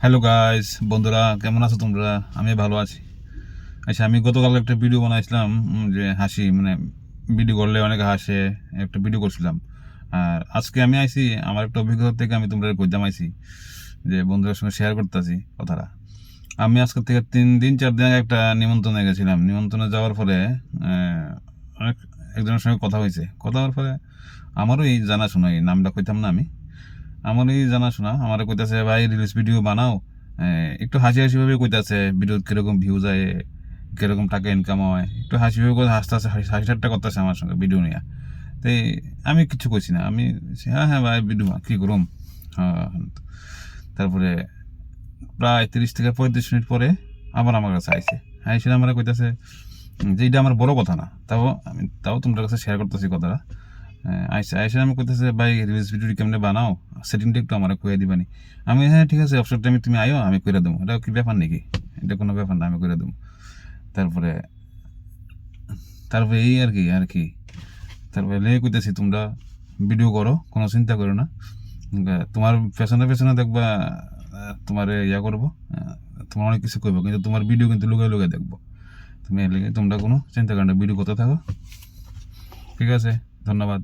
Hello guys, বন্ধুরা কেমন আছো তোমরা? আমি ভালো আছি। আচ্ছা, আমি গতকাল একটা ভিডিও বানাইছিলাম যে হাসি মানে ভিডিও করলে অনেকে হাসে, একটা ভিডিও করছিলাম। আর আজকে আমি আইছি আমার একটা অভিজ্ঞতা থেকে আমি তোমরা কইতাম আইছি যে বন্ধুদের সঙ্গে শেয়ার করতেছি কথাটা। আমি আজকে থেকে 3 দিন 4 দিন আগে একটা নিমন্ত্রণে গেছিলাম। নিমন্ত্রণে যাওয়ার পরে অনেক একজনের সঙ্গে কথা হয়েছে। কথা হওয়ার পরে আমারও এই জানাশোনা, এই নামটা কইতাম না আমি, আমার এই জানাশোনা আমার কইতাছে, ভাই রিলস ভিডিও বানাও। একটু হাসি হাসি ভাবে কইতাছে ভিডিও কিরকম ভিউ যায়, কিরকম টাকা ইনকাম হয়, একটু হাসি ভাবে করে হাসতেছে, হাসি ঠাট্টা করতেছে আমার সঙ্গে ভিডিও নিয়ে। তাই আমি কিছু কইছি না, আমি বলছি, হ্যাঁ হ্যাঁ ভাই ভিডিও কি করুম। হ্যাঁ। তারপরে প্রায় 30 থেকে 35 মিনিট পরে আবার আমার কাছে আইছে। আইসে আমার কইতাছে যে এটা আমার বড় কথা না, তাও তোমাদের কাছে শেয়ার করতেছি কথাটা। আইসা আইসা আমি কইতেছে, ভাই রিলস ভিডিও কেমনে বানাও, সেটিংটা একটু আমার কইয়া দিবানি। আমি, হ্যাঁ ঠিক আছে, অবসর টাইমে তুমি আয়ো, আমি কইরা দেবো। এটা কি ব্যাপার নাকি? এটা কোনো ব্যাপার না, আমি কইরা দেবো। তারপরে তারপরে এই আর কি তারপরে লেগে কইতেছি, তোমরা ভিডিও করো, কোনো চিন্তা করো না। তোমার পেছনে পেছনে দেখবা, তোমার ইয়া করবো, তোমার অনেক কিছু করবো, কিন্তু তোমার ভিডিও কিন্তু লুকায় লুকায় দেখবো। তুমি এর লেগে তোমরা কোনো চিন্তা করো না, ভিডিও করতে থাকো। ঠিক আছে, ধন্যবাদ।